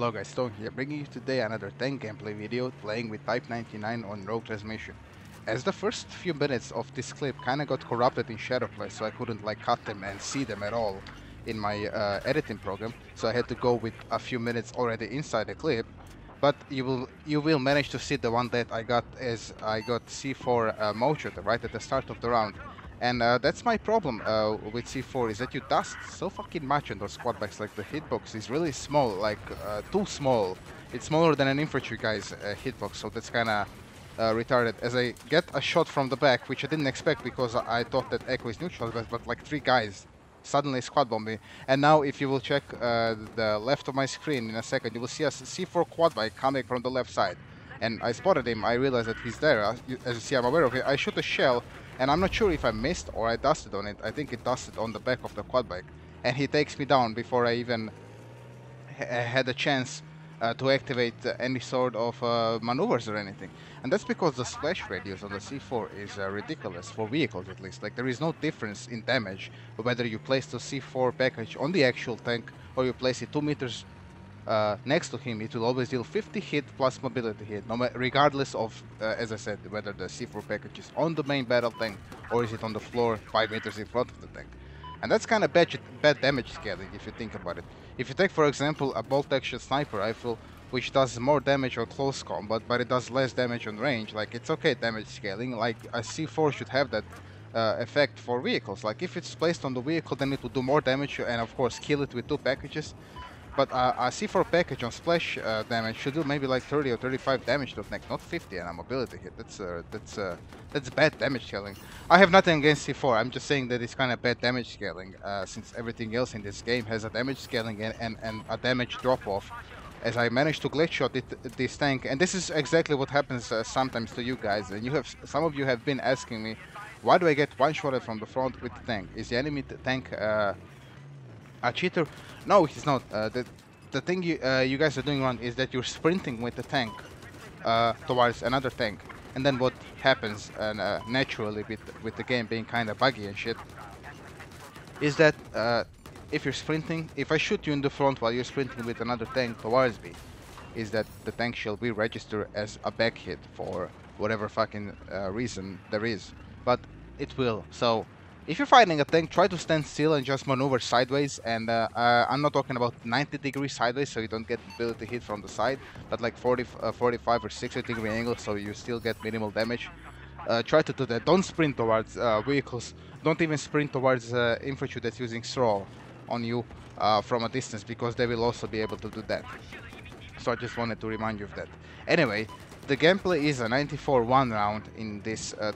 Hello guys, Stone here, bringing you today another tank gameplay video playing with Type 99 on Rogue Transmission. As the first few minutes of this clip kinda got corrupted in Shadowplay, so I couldn't like cut them and see them at all in my editing program, so I had to go with a few minutes already inside the clip. But you will manage to see the one that I got as I got C4 motion right at the start of the round. And that's my problem with C4 is that you dust so fucking much on those squad bikes. Like the hitbox is really small, like too small. It's smaller than an infantry guy's hitbox, so that's kind of retarded. As I get a shot from the back, which I didn't expect because I thought that Echo is neutral, but like 3 guys suddenly squad bomb me. And now if you will check the left of my screen in a second, you will see a C4 quad bike coming from the left side. And I spotted him, I realized that he's there. As you see, I'm aware of it. I shoot a shell, and I'm not sure if I missed or I dusted on it. I think it dusted on the back of the quad bike. And he takes me down before I even had a chance to activate any sort of maneuvers or anything. And that's because the splash radius on the C4 is ridiculous, for vehicles at least. Like, there is no difference in damage whether you place the C4 package on the actual tank or you place it 2 meters next to him. It will always deal 50 hit plus mobility hit, regardless of, as I said, whether the C4 package is on the main battle tank or is it on the floor 5 meters in front of the tank. And that's kind of bad damage scaling if you think about it. If you take, for example, a bolt-action sniper rifle, which does more damage on close combat, but it does less damage on range, like, it's okay damage scaling. Like, a C4 should have that effect for vehicles. Like, if it's placed on the vehicle, then it will do more damage and, of course, kill it with 2 packages. But a C4 package on splash damage should do maybe like 30 or 35 damage to the tank, not 50 and a mobility hit. That's bad damage scaling. I have nothing against C4. I'm just saying that it's kind of bad damage scaling, since everything else in this game has a damage scaling and a damage drop off. As I managed to glitch shot this tank, and this is exactly what happens sometimes to you guys. And some of you have been asking me, why do I get one-shotted from the front with the tank? Is the enemy tank a cheater? No, he's not. The thing you guys are doing wrong is that you're sprinting with the tank towards another tank, and then what happens naturally with the game being kind of buggy and shit is that if you're sprinting, if I shoot you in the front while you're sprinting with another tank towards me, is that the tank shall be registered as a back hit for whatever fucking reason there is, but it will. So if you're fighting a tank, try to stand still and just maneuver sideways. And I'm not talking about 90 degrees sideways, so you don't get ability hit from the side, but like 45 or 60 degree angle, so you still get minimal damage. Try to do that. Don't sprint towards vehicles. Don't even sprint towards infantry that's using straw on you from a distance, because they will also be able to do that. So I just wanted to remind you of that. Anyway, the gameplay is a 94-1 round in this I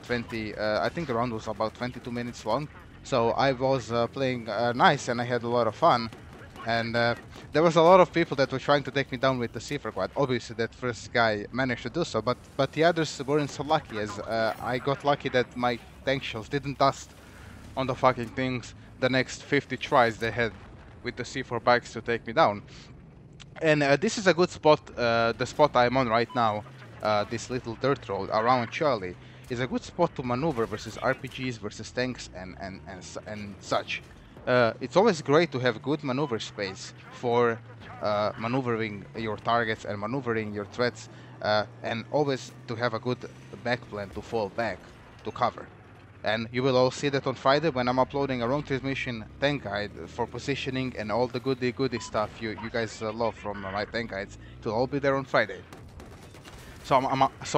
think the round was about 22 minutes long. So I was playing nice and I had a lot of fun. And there was a lot of people that were trying to take me down with the C4 quad. Obviously that first guy managed to do so, but the others weren't so lucky, as I got lucky that my tank shells didn't dust on the fucking things the next 50 tries they had with the C4 bikes to take me down. And this is a good spot, the spot I'm on right now. This little dirt road around Charlie is a good spot to maneuver versus RPGs, versus tanks and such. It's always great to have good maneuver space for maneuvering your targets and maneuvering your threats, and always to have a good back plan to fall back to cover. And you will all see that on Friday when I'm uploading a Rogue Transmission tank guide for positioning and all the goody stuff you guys love from my tank guides. It will all be there on Friday. So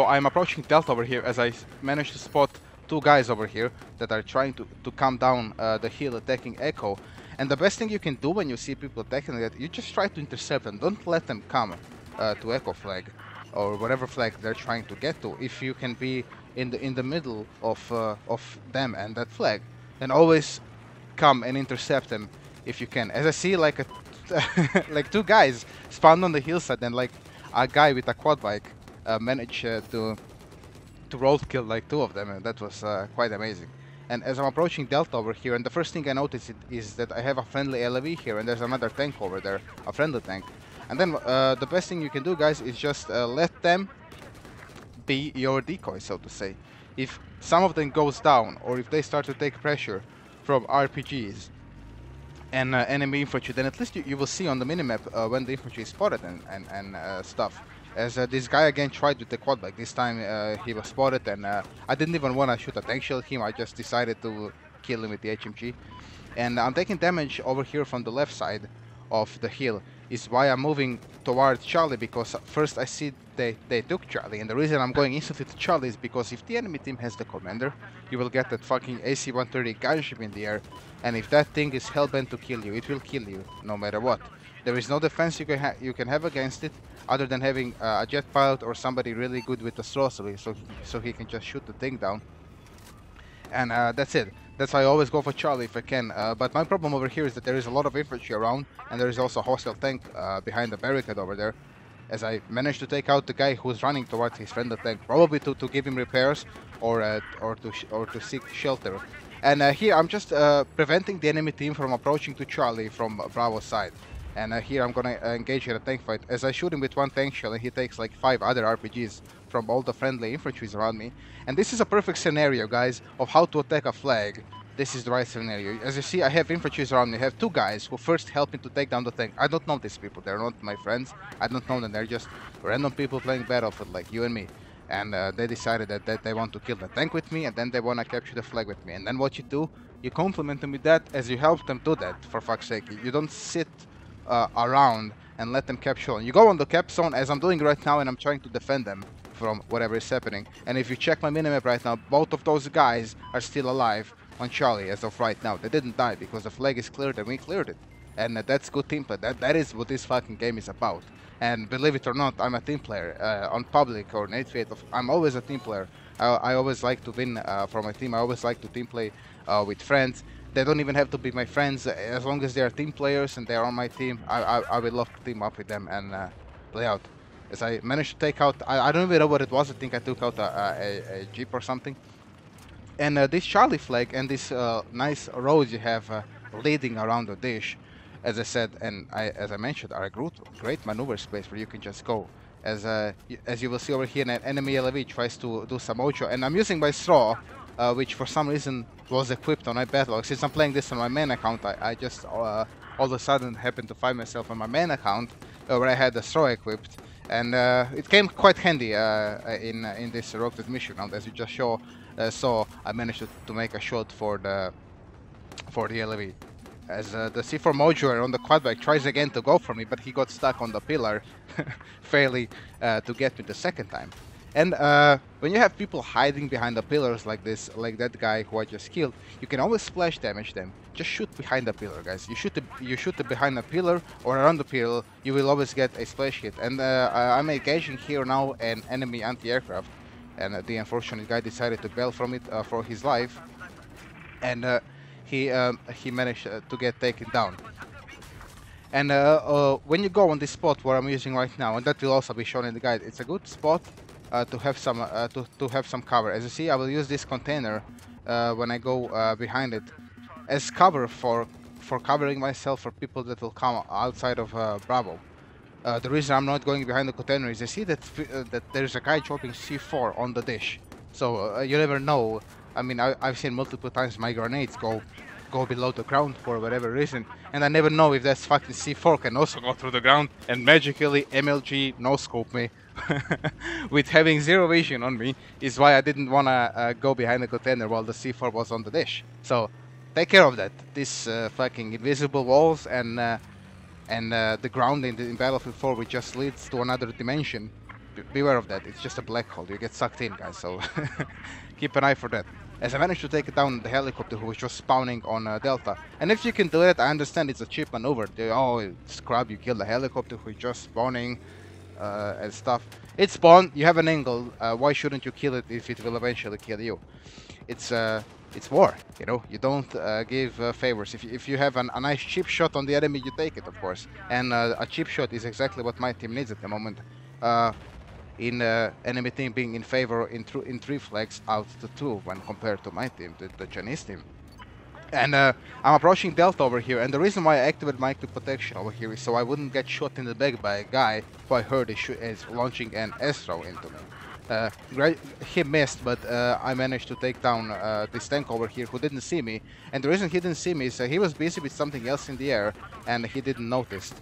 I'm approaching Delta over here, as I managed to spot 2 guys over here that are trying to come down the hill attacking Echo. And the best thing you can do when you see people attacking that, you just try to intercept them. Don't let them come to Echo flag or whatever flag they're trying to get to. If you can be in the middle of them and that flag, then always come and intercept them if you can. As I see, like like 2 guys spawned on the hillside, and like a guy with a quad bike managed to roadkill like 2 of them, and that was quite amazing. And as I'm approaching Delta over here, and the first thing I notice is that I have a friendly LAV here, and there's another tank over there, a friendly tank. And then the best thing you can do, guys, is just let them be your decoy, so to say. If some of them goes down, or if they start to take pressure from RPGs, and enemy infantry, then at least you will see on the minimap when the infantry is spotted and stuff. As this guy again tried with the quad bike. This time he was spotted, and I didn't even want to shoot a tank shell at him. I just decided to kill him with the HMG. And I'm taking damage over here from the left side of the hill, is why I'm moving towards Charlie, because first I see they took Charlie, and the reason I'm going instantly to Charlie is because if the enemy team has the commander, you will get that fucking AC-130 gunship in the air, and if that thing is hellbent to kill you, it will kill you no matter what. There is no defense you can have against it other than having a jet pilot or somebody really good with the sorcery, so he can just shoot the thing down. And that's it. That's why I always go for Charlie if I can. But my problem over here is that there is a lot of infantry around, and there is also a hostile tank behind the barricade over there. As I managed to take out the guy who's running towards his friendly tank, probably to give him repairs or to seek shelter. And here I'm just preventing the enemy team from approaching to Charlie from Bravo's side. And here I'm gonna engage in a tank fight. As I shoot him with one tank shell, and he takes like 5 other RPGs from all the friendly infantries around me. And this is a perfect scenario, guys, of how to attack a flag. This is the right scenario. As you see, I have infantries around me. I have 2 guys who first help me to take down the tank. I don't know these people. They're not my friends. I don't know them. They're just random people playing Battlefield like you and me. And they decided that they want to kill the tank with me, and then they want to capture the flag with me. And then what you do, you compliment them with that as you help them do that, for fuck's sake. You don't sit around and let them capture zone. You go on the cap zone, as I'm doing right now, and I'm trying to defend them from whatever is happening. And if you check my minimap right now, both of those guys are still alive on Charlie as of right now. They didn't die because the flag is cleared and we cleared it. And that's good team play. That is what this fucking game is about. And believe it or not, I'm a team player. On public or Nate Fate, I'm always a team player. I always like to win for my team. I always like to team play with friends. They don't even have to be my friends. As long as they are team players and they are on my team, I would love to team up with them and play out. As I managed to take out, I don't even know what it was. I think I took out a Jeep or something. And this Charlie flag and this nice roads you have leading around the dish, as I said, and as I mentioned, are a great maneuver space where you can just go. As you will see over here, an enemy LAV tries to do some ocho, and I'm using my straw, which for some reason was equipped on my battle log. Since I'm playing this on my main account, I just all of a sudden happened to find myself on my main account where I had the straw equipped, and it came quite handy in this rocket mission. And as you just saw, I managed to make a shot for the LAV. As the C4 modular on the quad bike tries again to go for me, but he got stuck on the pillar, failing to get me the second time. And when you have people hiding behind the pillars like this, like that guy who I just killed, you can always splash damage them. Just shoot behind the pillar, guys. You shoot behind the pillar or around the pillar, you will always get a splash hit. And I'm engaging here now an enemy anti-aircraft, and the unfortunate guy decided to bail from it for his life, and he managed to get taken down. And when you go on this spot where I'm using right now, and that will also be shown in the guide, it's a good spot to have some cover. As you see, I will use this container when I go behind it as cover for covering myself for people that will come outside of Bravo. The reason I'm not going behind the container is I see that there's a guy dropping C4 on the dish, so you never know. I mean, I've seen multiple times my grenades go below the ground for whatever reason, and I never know if that fucking C4 can also go through the ground and magically MLG no-scope me. With having zero vision on me is why I didn't want to go behind the container while the C4 was on the dish. So take care of that. These fucking invisible walls and the ground in Battlefield 4 which just leads to another dimension. Beware of that. It's just a black hole. You get sucked in, guys. So keep an eye for that. As I managed to take down the helicopter who was just spawning on Delta. And if you can do it, I understand it's a cheap maneuver. Oh, scrub, you killed the helicopter who is just spawning and stuff. It spawned, you have an angle, why shouldn't you kill it if it will eventually kill you? It's war, you know, you don't give favors. If you have a nice cheap shot on the enemy, you take it, of course. And a cheap shot is exactly what my team needs at the moment. In enemy team being in favor in 3 flags out to 2 when compared to my team, the Chinese team. And I'm approaching Delta over here, and the reason why I activated my active protection over here is so I wouldn't get shot in the back by a guy who I heard is launching an S-throw into me. He missed, but I managed to take down this tank over here who didn't see me. And the reason he didn't see me is he was busy with something else in the air, and he didn't notice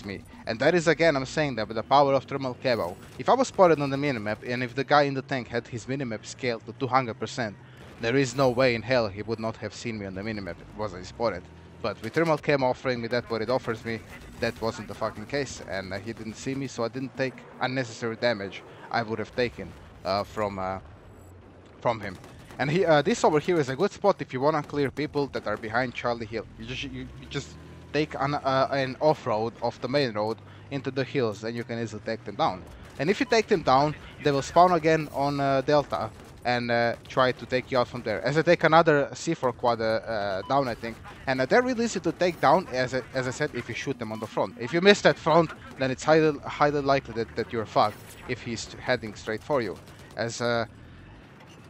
me. And that is, again, I'm saying that with the power of thermal camo. If I was spotted on the minimap, and if the guy in the tank had his minimap scaled to 200%, there is no way in hell he would not have seen me on the minimap. It wasn't spotted. But with thermal camo offering me that what it offers me, that wasn't the fucking case, and he didn't see me, so I didn't take unnecessary damage I would have taken from him. And this over here is a good spot if you want to clear people that are behind Charlie Hill. You just take an off-road off the main road into the hills, and you can easily take them down. And if you take them down, they will spawn again on Delta and try to take you out from there. As I take another C4 quad down, I think, and they're really easy to take down, as I said, if you shoot them on the front. If you miss that front, then it's highly likely that you're fucked if he's heading straight for you.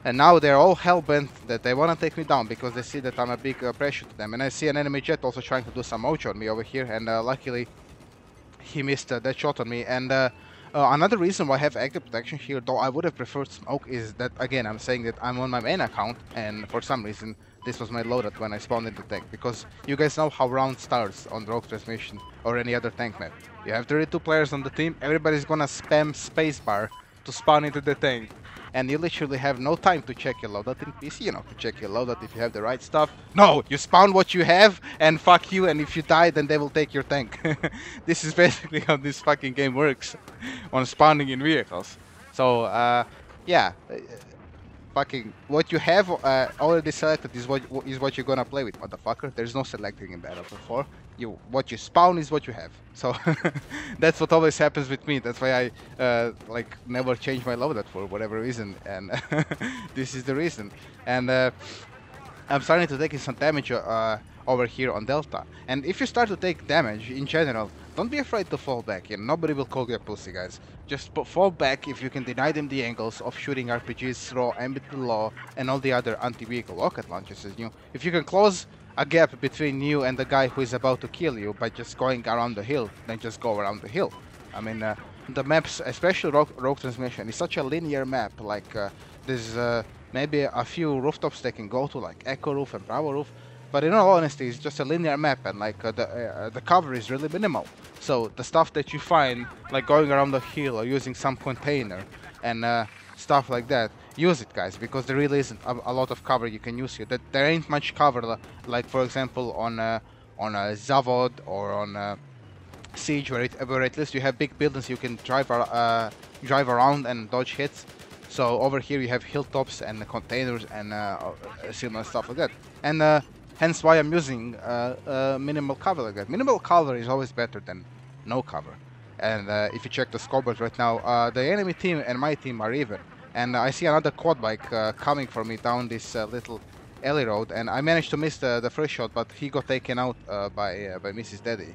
And now they're all hell-bent that they want to take me down because they see that I'm a big pressure to them. And I see an enemy jet also trying to do some moch on me over here, and luckily he missed that shot on me. And another reason why I have active protection here, though I would have preferred smoke, is that, again, I'm saying that I'm on my main account, and for some reason this was my loadout when I spawned in the tank, because you guys know how round starts on Rogue Transmission or any other tank map. You have 32 players on the team, everybody's gonna spam spacebar to spawn into the tank, and you literally have no time to check your loadout in PC, you know, to check your loadout if you have the right stuff. No, you spawn what you have, and fuck you, and if you die, then they will take your tank. This is basically how this fucking game works on spawning in vehicles. So, yeah, fucking what you have already selected is what you're gonna play with, motherfucker. There's no selecting in Battlefield 4. What you spawn is what you have. So that's what always happens with me. That's why I like never change my loadout for whatever reason, and this is the reason. And I'm starting to take some damage over here on Delta. And if you start to take damage in general, don't be afraid to fall back. You know, nobody will call you a pussy, guys. Just fall back if you can deny them the angles of shooting RPGs, throw, MBT law, and all the other anti-vehicle rocket launchers. If you can close a gap between you and the guy who is about to kill you by just going around the hill, then just go around the hill. I mean, the maps, especially Rogue Transmission, is such a linear map. Like, there's maybe a few rooftops they can go to, like Echo Roof and Bravo Roof. But in all honesty, it's just a linear map, and like the cover is really minimal. So the stuff that you find, like going around the hill or using some container and stuff like that, use it, guys, because there really isn't a lot of cover you can use here. There ain't much cover, like for example on Zavod or on Siege, where at least you have big buildings you can drive around and dodge hits. So over here you have hilltops and containers and similar stuff like that. And hence why I'm using minimal cover like that. Minimal cover is always better than no cover. And if you check the scoreboard right now, the enemy team and my team are even. And I see another quad bike coming for me down this little alley road, and I managed to miss the first shot, but he got taken out by Mrs. Daddy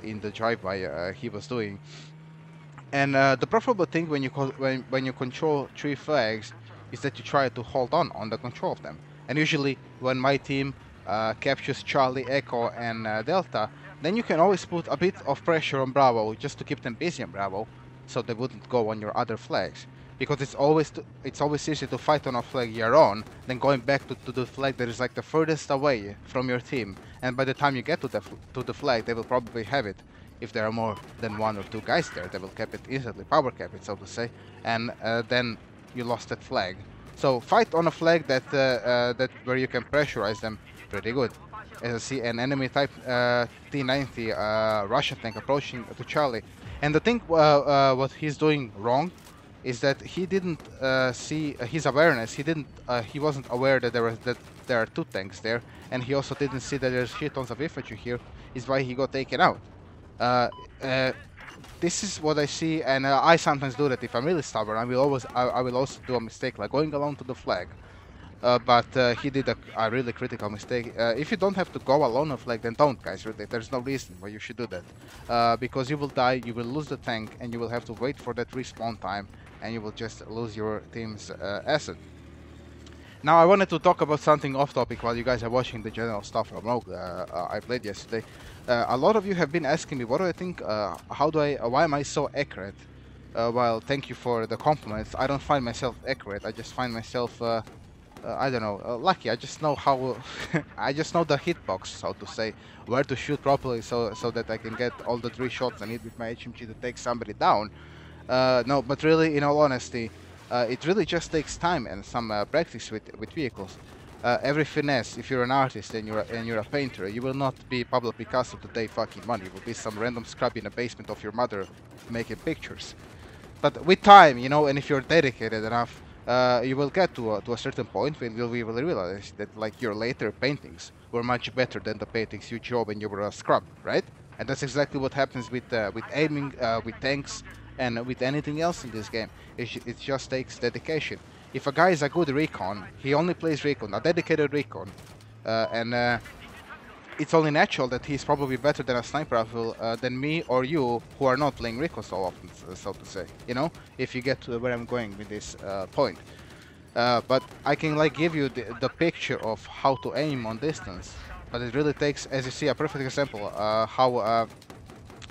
in the drive-by he was doing. And the preferable thing when you control 3 flags is that you try to hold on the control of them. And usually when my team captures Charlie, Echo, and Delta, then you can always put a bit of pressure on Bravo just to keep them busy on Bravo, so they wouldn't go on your other flags. Because it's always easier to fight on a flag you're on than going back to the flag that is like the furthest away from your team. And by the time you get to the flag, they will probably have it. If there are more than 1 or 2 guys there, they will cap it instantly, power cap it, so to say, and then you lost that flag. So fight on a flag that where you can pressurize them pretty good. As I see an enemy type T-90 Russian tank approaching to Charlie, and the thing what he's doing wrong is that he didn't see his awareness. He wasn't aware that there are 2 tanks there, and he also didn't see that there's shit tons of infantry here. Is why he got taken out. This is what I see, and I sometimes do that if I'm really stubborn. I will also do a mistake like going along to the flag. But he did a really critical mistake. If you don't have to go alone on flag, then don't, guys. Really, there's no reason why you should do that. Because you will die, you will lose the tank, and you will have to wait for that respawn time, and you will just lose your team's asset. Now I wanted to talk about something off topic while you guys are watching the general stuff from Rogue I played yesterday. A lot of you have been asking me, what do I think, why am I so accurate while thank you for the compliments, I don't find myself accurate. I just find myself, I don't know, lucky. I just know how, I just know the hitbox, so to say, where to shoot properly, so that I can get all the 3 shots I need with my HMG to take somebody down. No, but really, in all honesty, it really just takes time and some practice with vehicles. Every finesse, if you're an artist and you're a painter, you will not be Pablo Picasso today fucking money. You will be some random scrub in the basement of your mother making pictures. But with time, you know, and if you're dedicated enough, you will get to a certain point when we will realize that like your later paintings were much better than the paintings you drew when you were a scrub, right? And that's exactly what happens with aiming, with tanks, and with anything else in this game. It just takes dedication. If a guy is a good recon, he only plays recon, a dedicated recon, and it's only natural that he's probably better than a sniper rifle than me or you, who are not playing recon so often, so to say. You know, if you get to where I'm going with this point. But I can like give you the picture of how to aim on distance. But it really takes, as you see, a perfect example how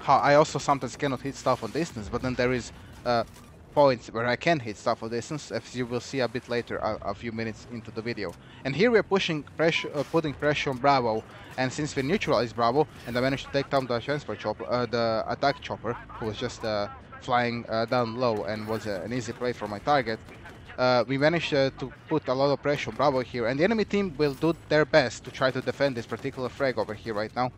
I also sometimes cannot hit stuff on distance, but then there is points where I can hit stuff on distance, as you will see a bit later, a few minutes into the video. And here we are putting pressure on Bravo, and since we neutralized Bravo, and I managed to take down the transport chopper, the attack chopper, who was just flying down low and was an easy prey for my target, we managed to put a lot of pressure on Bravo here, and the enemy team will do their best to try to defend this particular frag over here right now.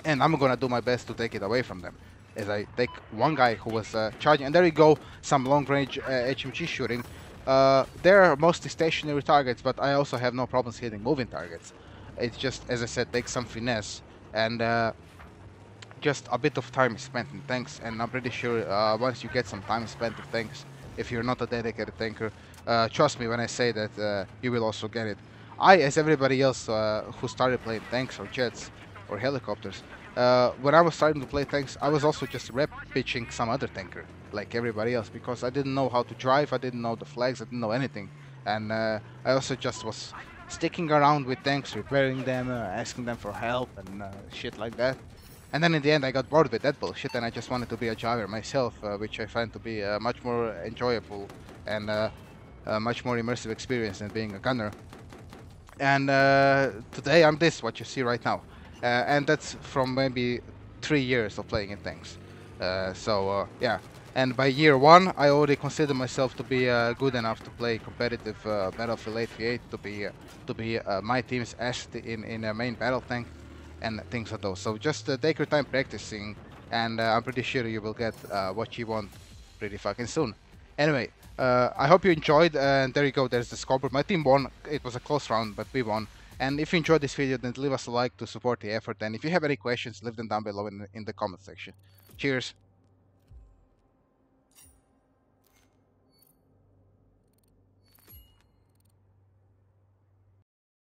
And I'm gonna do my best to take it away from them, as I take one guy who was charging, and there you go, some long-range HMG shooting. They're mostly stationary targets, but I also have no problems hitting moving targets. It's just, as I said, takes some finesse and just a bit of time spent in tanks, and I'm pretty sure once you get some time spent in tanks, if you're not a dedicated tanker, trust me when I say that you will also get it. I, as everybody else who started playing tanks or jets, or helicopters. When I was starting to play tanks, I was also just rep pitching some other tanker, like everybody else, because I didn't know how to drive, I didn't know the flags, I didn't know anything. And I also just was sticking around with tanks, repairing them, asking them for help and shit like that. And then in the end I got bored with that bullshit and I just wanted to be a driver myself, which I find to be a much more enjoyable and a much more immersive experience than being a gunner. And today I'm this, what you see right now. And that's from maybe 3 years of playing in tanks. Yeah, and by year 1 I already consider myself to be good enough to play competitive Battlefield 8v8, to be my team's asset in a main battle tank and things like those. So just take your time practicing, and I'm pretty sure you will get what you want pretty fucking soon. Anyway, I hope you enjoyed, and there you go, there's the scoreboard. My team won. It was a close round, but we won. And if you enjoyed this video, then leave us a like to support the effort. And if you have any questions, leave them down below in the comment section. Cheers!